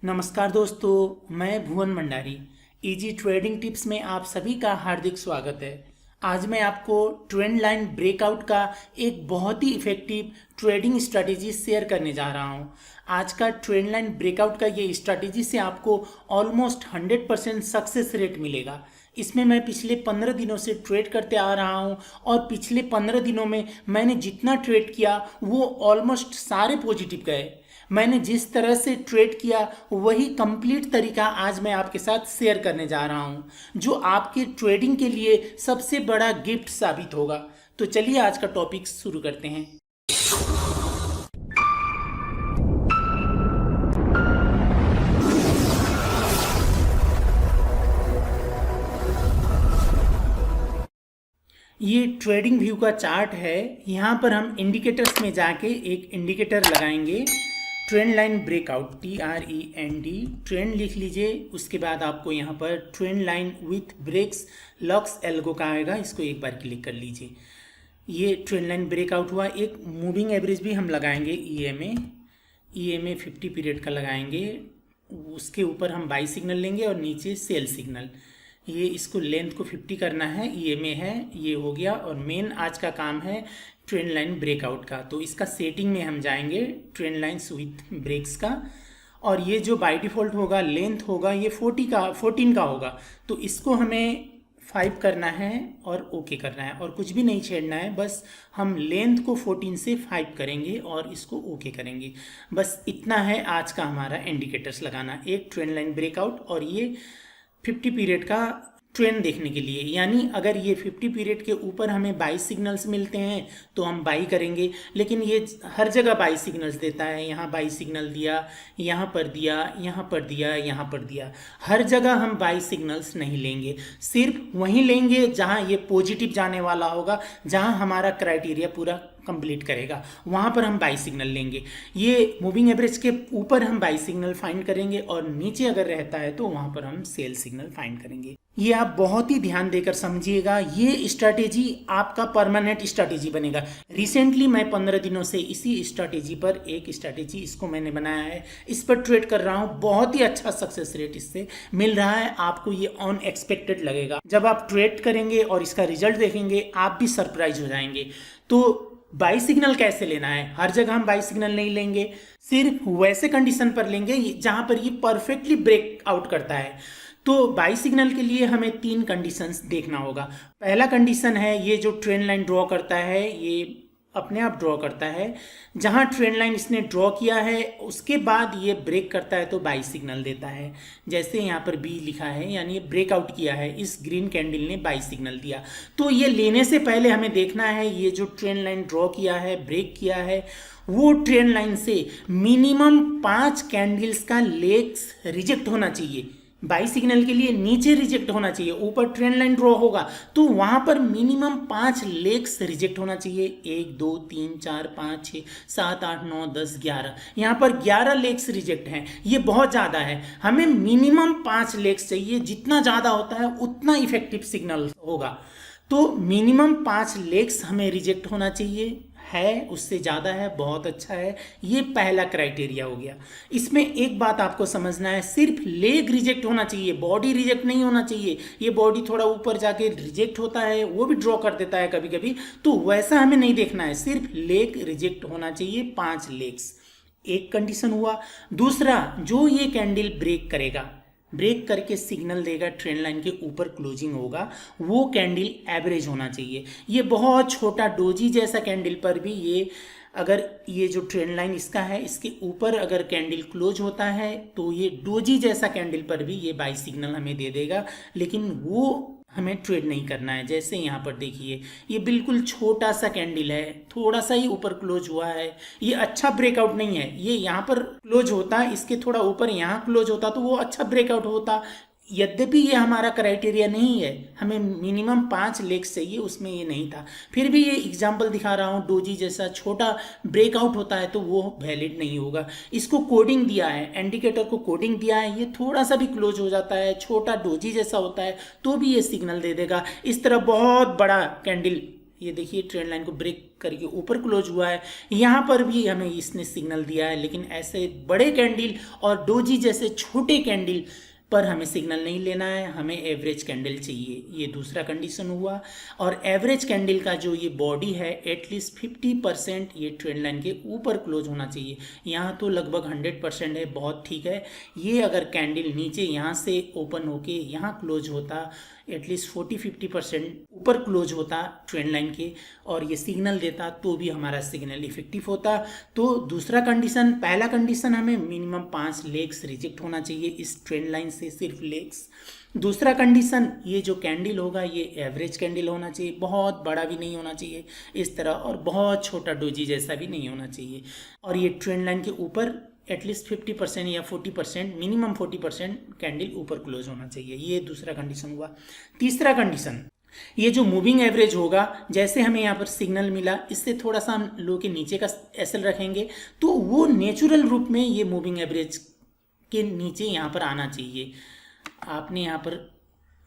नमस्कार दोस्तों, मैं भुवन भंडारी। इजी ट्रेडिंग टिप्स में आप सभी का हार्दिक स्वागत है। आज मैं आपको ट्रेंड लाइन ब्रेकआउट का एक बहुत ही इफेक्टिव ट्रेडिंग स्ट्रैटेजी शेयर करने जा रहा हूं। आज का ट्रेंड लाइन ब्रेकआउट का ये स्ट्रैटेजी से आपको ऑलमोस्ट 100% सक्सेस रेट मिलेगा। इसमें मैं पिछले 15 दिनों से ट्रेड करते आ रहा हूं और पिछले 15 दिनों में मैंने जितना ट्रेड किया वो ऑलमोस्ट सारे पॉजिटिव गए। मैंने जिस तरह से ट्रेड किया वही कंप्लीट तरीका आज मैं आपके साथ शेयर करने जा रहा हूं, जो आपके ट्रेडिंग के लिए सबसे बड़ा गिफ्ट साबित होगा। तो चलिए आज का टॉपिक शुरू करते हैं। ये ट्रेडिंग व्यू का चार्ट है। यहाँ पर हम इंडिकेटर्स में जाके एक इंडिकेटर लगाएंगे, trend line breakout, TREND, trend लिख लीजिए। उसके बाद आपको यहाँ पर trend line with breaks LuxAlgo का आएगा, इसको एक बार क्लिक कर लीजिए। ये ट्रेंड लाइन ब्रेकआउट हुआ। एक मूविंग एवरेज भी हम लगाएंगे, EMA 50 पीरियड का लगाएंगे। उसके ऊपर हम बाई सिग्नल लेंगे और नीचे सेल सिग्नल। ये इसको लेंथ को 50 करना है, EMA है, ये हो गया। और मेन आज का काम है ट्रेंड लाइन ब्रेकआउट का। तो इसका सेटिंग में हम जाएंगे, ट्रेंड लाइन्स विथ ब्रेक्स का। और ये जो बाय डिफ़ॉल्ट होगा लेंथ होगा ये 14 का होगा। तो इसको हमें 5 करना है और ओके करना है और कुछ भी नहीं छेड़ना है। बस हम लेंथ को 14 से 5 करेंगे और इसको ओके करेंगे। बस इतना है आज का हमारा इंडिकेटर्स लगाना, एक ट्रेंड लाइन ब्रेकआउट और ये 50 पीरियड का ट्रेंड देखने के लिए। यानी अगर ये 50 पीरियड के ऊपर हमें बाई सिग्नल्स मिलते हैं तो हम बाई करेंगे, लेकिन ये हर जगह बाई सिग्नल्स देता है। यहाँ बाई सिग्नल दिया, यहाँ पर दिया, यहाँ पर दिया, यहाँ पर दिया। हर जगह हम बाई सिग्नल्स नहीं लेंगे, सिर्फ वहीं लेंगे जहाँ ये पॉजिटिव जाने वाला होगा, जहाँ हमारा क्राइटेरिया पूरा कंप्लीट करेगा, वहाँ पर हम बाई सिग्नल लेंगे। ये मूविंग एवरेज के ऊपर हम बाई सिग्नल फाइंड करेंगे और नीचे अगर रहता है तो वहाँ पर हम सेल सिग्नल फाइंड करेंगे। ये आप बहुत ही ध्यान देकर समझिएगा, ये स्ट्रैटेजी आपका परमानेंट स्ट्रैटेजी बनेगा। रिसेंटली मैं 15 दिनों से इसी स्ट्रैटेजी पर एक स्ट्रैटेजी इसको मैंने बनाया है, इस पर ट्रेड कर रहा हूँ। बहुत ही अच्छा सक्सेस रेट इससे मिल रहा है। आपको ये अनएक्सपेक्टेड लगेगा। जब आप ट्रेड करेंगे और इसका रिजल्ट देखेंगे आप भी सरप्राइज हो जाएंगे। तो बाई सिग्नल कैसे लेना है? हर जगह हम बाई सिग्नल नहीं लेंगे, सिर्फ वैसे कंडीशन पर लेंगे जहां पर ये परफेक्टली ब्रेक आउट करता है। तो बाई सिग्नल के लिए हमें 3 कंडीशंस देखना होगा। पहला कंडीशन है ये जो ट्रेंड लाइन ड्रॉ करता है ये अपने आप ड्रॉ करता है। जहां ट्रेंड लाइन इसने ड्रॉ किया है उसके बाद ये ब्रेक करता है तो बाई सिग्नल देता है। जैसे यहाँ पर B लिखा है, यानी ये ब्रेकआउट किया है, इस ग्रीन कैंडल ने बाई सिग्नल दिया। तो ये लेने से पहले हमें देखना है ये जो ट्रेंड लाइन ड्रॉ किया है, ब्रेक किया है, वो ट्रेंड लाइन से मिनिमम 5 कैंडल्स का लेग्स रिजेक्ट होना चाहिए। बाई सिग्नल के लिए नीचे रिजेक्ट होना चाहिए, ऊपर ट्रेंड लाइन ड्रॉ होगा तो वहां पर मिनिमम 5 लेग्स रिजेक्ट होना चाहिए। 1 2 3 4 5 6 7 8 9 10 11, यहाँ पर 11 लेग्स रिजेक्ट हैं। ये बहुत ज़्यादा है, हमें मिनिमम 5 लेग्स चाहिए। जितना ज़्यादा होता है उतना इफेक्टिव सिग्नल होगा। तो मिनिमम 5 लेग्स हमें रिजेक्ट होना चाहिए, है उससे ज़्यादा है बहुत अच्छा है। ये पहला क्राइटेरिया हो गया। इसमें एक बात आपको समझना है, सिर्फ लेग रिजेक्ट होना चाहिए, बॉडी रिजेक्ट नहीं होना चाहिए। ये बॉडी थोड़ा ऊपर जाके रिजेक्ट होता है, वो भी ड्रॉ कर देता है कभी कभी, तो वैसा हमें नहीं देखना है। सिर्फ लेग रिजेक्ट होना चाहिए, 5 लेग्स। एक कंडीशन हुआ। दूसरा, जो ये कैंडल ब्रेक करेगा, ब्रेक करके सिग्नल देगा, ट्रेंड लाइन के ऊपर क्लोजिंग होगा, वो कैंडल एवरेज होना चाहिए। ये बहुत छोटा डोजी जैसा कैंडल पर भी ये अगर ये जो ट्रेंड लाइन इसका है इसके ऊपर अगर कैंडल क्लोज होता है तो ये डोजी जैसा कैंडल पर भी ये बाई सिग्नल हमें दे देगा, लेकिन वो हमें ट्रेड नहीं करना है। जैसे यहाँ पर देखिए ये बिल्कुल छोटा सा कैंडल है, थोड़ा सा ही ऊपर क्लोज हुआ है, ये अच्छा ब्रेकआउट नहीं है। ये यहाँ पर क्लोज होता, इसके थोड़ा ऊपर यहाँ क्लोज होता तो वो अच्छा ब्रेकआउट होता। यद्यपि ये हमारा क्राइटेरिया नहीं है, हमें मिनिमम 5 लेग्स चाहिए, उसमें ये नहीं था। फिर भी ये एग्जाम्पल दिखा रहा हूँ, डोजी जैसा छोटा ब्रेकआउट होता है तो वो वैलिड नहीं होगा। इसको कोडिंग दिया है, इंडिकेटर को कोडिंग दिया है, ये थोड़ा सा भी क्लोज हो जाता है, छोटा डोजी जैसा होता है तो भी ये सिग्नल दे देगा। इस तरह बहुत बड़ा कैंडल ये देखिए ट्रेंड लाइन को ब्रेक करके ऊपर क्लोज हुआ है। यहाँ पर भी हमें इसने सिग्नल दिया है, लेकिन ऐसे बड़े कैंडल और डोजी जैसे छोटे कैंडल पर हमें सिग्नल नहीं लेना है, हमें एवरेज कैंडल चाहिए। ये दूसरा कंडीशन हुआ। और एवरेज कैंडल का जो ये बॉडी है एटलीस्ट 50% ये ट्रेंड लाइन के ऊपर क्लोज होना चाहिए। यहाँ तो लगभग 100% है, बहुत ठीक है। ये अगर कैंडल नीचे यहाँ से ओपन होके यहाँ क्लोज होता, एटलीस्ट 40-50% ऊपर क्लोज होता ट्रेंड लाइन के, और ये सिग्नल देता, तो भी हमारा सिग्नल इफेक्टिव होता। तो दूसरा कंडीशन, पहला कंडीशन हमें मिनिमम 5 लेग्स रिजेक्ट होना चाहिए इस ट्रेंड लाइन से, सिर्फ लेग्स। दूसरा कंडीशन, ये जो कैंडल होगा ये एवरेज कैंडल होना चाहिए, बहुत बड़ा भी नहीं होना चाहिए इस तरह, और बहुत छोटा डोजी जैसा भी नहीं होना चाहिए। और ये ट्रेंड लाइन के ऊपर एटलीस्ट 50% या 40%, मिनिमम 40% कैंडल ऊपर क्लोज होना चाहिए। ये दूसरा कंडीशन हुआ। तीसरा कंडीशन, ये जो मूविंग एवरेज होगा, जैसे हमें यहाँ पर सिग्नल मिला, इससे थोड़ा सा हम लो के नीचे का एसएल रखेंगे तो वो नेचुरल रूप में ये मूविंग एवरेज के नीचे यहाँ पर आना चाहिए। आपने यहाँ पर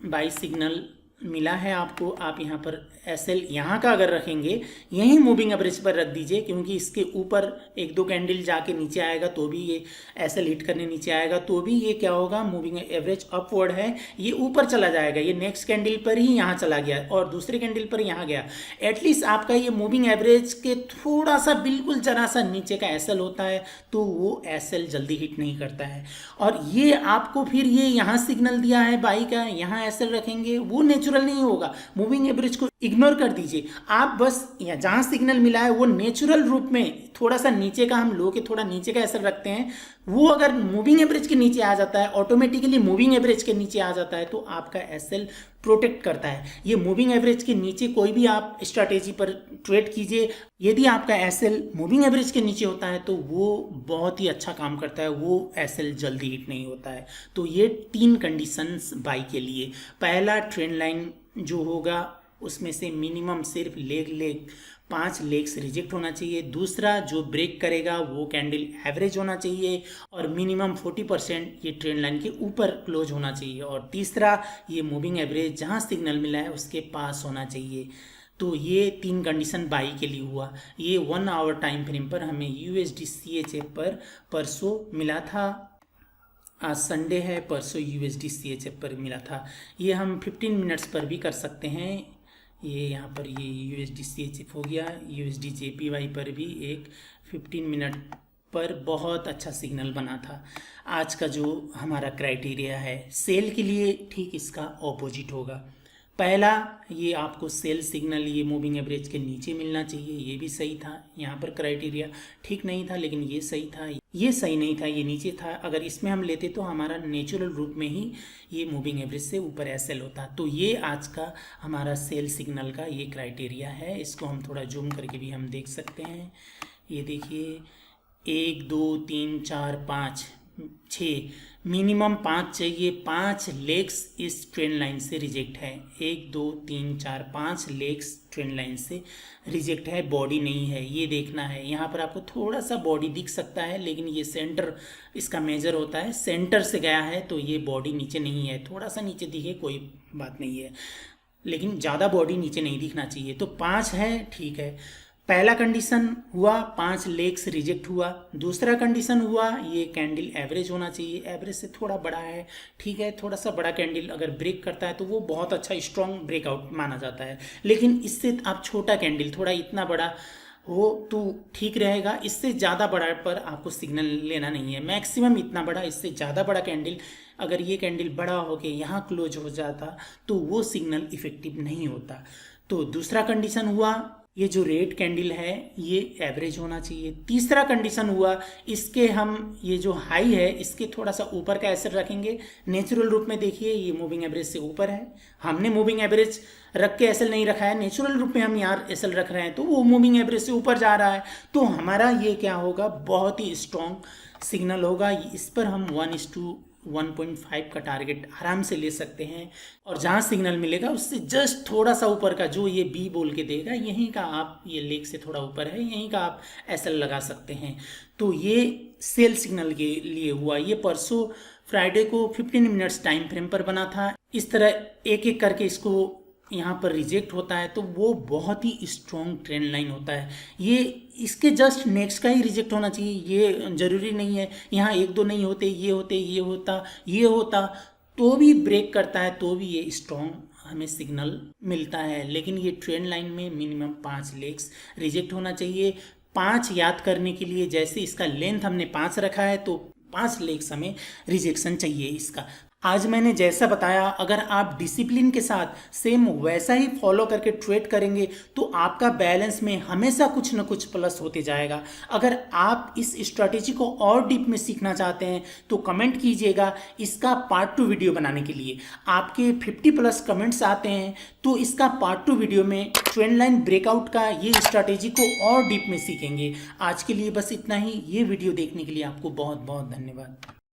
बाई सिग्नल मिला है आपको, आप यहाँ पर एसएल यहाँ का अगर रखेंगे, यहीं मूविंग एवरेज पर रख दीजिए, क्योंकि इसके ऊपर 1-2 कैंडल जाके नीचे आएगा तो भी ये एसएल हिट करने नीचे आएगा तो भी ये क्या होगा, मूविंग एवरेज अपवर्ड है, ये ऊपर चला जाएगा। ये नेक्स्ट कैंडल पर ही यहाँ चला गया और दूसरे कैंडल पर यहाँ गया। एटलीस्ट आपका ये मूविंग एवरेज के थोड़ा सा, बिल्कुल जरा सा नीचे का एसएल होता है तो वो एसएल जल्दी हिट नहीं करता है। और ये आपको फिर ये यहाँ सिग्नल दिया है बाई का, यहाँ एसएल रखेंगे, वो नेचुरल नहीं होगा। मूविंग एवरेज को इग्नोर कर दीजिए आप, बस यहाँ जहाँ सिग्नल मिला है वो नेचुरल रूप में थोड़ा सा नीचे का, हम लो के थोड़ा नीचे का एसएल रखते हैं, वो अगर मूविंग एवरेज के नीचे आ जाता है, ऑटोमेटिकली मूविंग एवरेज के नीचे आ जाता है तो आपका एसएल प्रोटेक्ट करता है। ये मूविंग एवरेज के नीचे कोई भी आप स्ट्रैटेजी पर ट्रेड कीजिए, यदि आपका एसएल मूविंग एवरेज के नीचे होता है तो वो बहुत ही अच्छा काम करता है, वो एसएल जल्दी हिट नहीं होता है। तो ये 3 कंडीशंस बाई के लिए। पहला, ट्रेंड लाइन जो होगा उसमें से मिनिमम सिर्फ लेग 5 लेग्स रिजेक्ट होना चाहिए। दूसरा, जो ब्रेक करेगा वो कैंडल एवरेज होना चाहिए और मिनिमम 40% ये ट्रेंड लाइन के ऊपर क्लोज होना चाहिए। और तीसरा, ये मूविंग एवरेज जहाँ सिग्नल मिला है उसके पास होना चाहिए। तो ये 3 कंडीशन बाई के लिए हुआ। ये 1 आवर टाइम फ्रेम पर हमें USD CHF पर परसों मिला था, आज संडे है, परसों USD CHF पर मिला था। ये हम 15 मिनट्स पर भी कर सकते हैं। ये यहाँ पर ये USD CHF हो गया, USD JPY पर भी एक 15 मिनट पर बहुत अच्छा सिग्नल बना था। आज का जो हमारा क्राइटेरिया है सेल के लिए, ठीक इसका ऑपोजिट होगा। पहला, ये आपको सेल सिग्नल ये मूविंग एवरेज के नीचे मिलना चाहिए, ये भी सही था। यहाँ पर क्राइटेरिया ठीक नहीं था, लेकिन ये सही था। ये सही नहीं था, ये नीचे था। अगर इसमें हम लेते तो हमारा नेचुरल रूप में ही ये मूविंग एवरेज से ऊपर एसएल होता। तो ये आज का हमारा सेल सिग्नल का ये क्राइटेरिया है। इसको हम थोड़ा जूम करके भी हम देख सकते हैं। ये देखिए 1 2 3 4 5 6, मिनिमम 5 चाहिए। 5 लेग्स इस ट्रेंड लाइन से रिजेक्ट है। 1 2 3 4 5 लेग्स ट्रेंड लाइन से रिजेक्ट है, बॉडी नहीं है, ये देखना है। यहाँ पर आपको थोड़ा सा बॉडी दिख सकता है, लेकिन ये सेंटर इसका मेजर होता है, सेंटर से गया है तो ये बॉडी नीचे नहीं है। थोड़ा सा नीचे दिखे कोई बात नहीं है, लेकिन ज़्यादा बॉडी नीचे नहीं दिखना चाहिए। तो 5 है, ठीक है। पहला कंडीशन हुआ, 5 लेग्स रिजेक्ट हुआ। दूसरा कंडीशन हुआ, ये कैंडल एवरेज होना चाहिए, एवरेज से थोड़ा बड़ा है, ठीक है। थोड़ा सा बड़ा कैंडल अगर ब्रेक करता है तो वो बहुत अच्छा स्ट्रॉन्ग ब्रेकआउट माना जाता है, लेकिन इससे आप छोटा कैंडल थोड़ा इतना बड़ा हो तो ठीक रहेगा। इससे ज़्यादा बड़ा पर आपको सिग्नल लेना नहीं है, मैक्सिमम इतना बड़ा। इससे ज़्यादा बड़ा कैंडल, अगर ये कैंडल बड़ा होके यहाँ क्लोज हो जाता तो वो सिग्नल इफेक्टिव नहीं होता। तो दूसरा कंडीशन हुआ, ये जो रेड कैंडल है ये एवरेज होना चाहिए। तीसरा कंडीशन हुआ, इसके हम ये जो हाई है इसके थोड़ा सा ऊपर का एसएल रखेंगे। नेचुरल रूप में देखिए ये मूविंग एवरेज से ऊपर है, हमने मूविंग एवरेज रख के एसएल नहीं रखा है, नेचुरल रूप में हम यहाँ एसएल रख रहे हैं तो वो मूविंग एवरेज से ऊपर जा रहा है। तो हमारा ये क्या होगा, बहुत ही स्ट्रॉन्ग सिग्नल होगा। इस पर हम 1:1.5 का टारगेट आराम से ले सकते हैं। और जहाँ सिग्नल मिलेगा उससे जस्ट थोड़ा सा ऊपर का जो ये बी बोल के देगा, यहीं का आप, ये लेग से थोड़ा ऊपर है, यहीं का आप एसएल लगा सकते हैं। तो ये सेल सिग्नल के लिए हुआ। ये परसों फ्राइडे को 15 मिनट्स टाइम फ्रेम पर बना था। इस तरह एक एक करके इसको यहाँ पर रिजेक्ट होता है तो वो बहुत ही स्ट्रॉन्ग ट्रेंड लाइन होता है। ये इसके जस्ट नेक्स्ट का ही रिजेक्ट होना चाहिए, ये ज़रूरी नहीं है यहाँ एक दो नहीं होते, ये होता तो भी ब्रेक करता है, तो भी ये स्ट्रॉन्ग हमें सिग्नल मिलता है। लेकिन ये ट्रेंड लाइन में मिनिमम 5 लेग्स रिजेक्ट होना चाहिए। 5 याद करने के लिए, जैसे इसका लेंथ हमने 5 रखा है तो 5 लेग्स हमें रिजेक्शन चाहिए इसका। आज मैंने जैसा बताया, अगर आप डिसिप्लिन के साथ सेम वैसा ही फॉलो करके ट्रेड करेंगे तो आपका बैलेंस में हमेशा कुछ ना कुछ प्लस होते जाएगा। अगर आप इस स्ट्रैटेजी को और डीप में सीखना चाहते हैं तो कमेंट कीजिएगा इसका पार्ट 2 वीडियो बनाने के लिए। आपके 50+ कमेंट्स आते हैं तो इसका पार्ट 2 वीडियो में ट्रेंड लाइन ब्रेकआउट का ये स्ट्रैटेजी को और डीप में सीखेंगे। आज के लिए बस इतना ही। ये वीडियो देखने के लिए आपको बहुत बहुत धन्यवाद।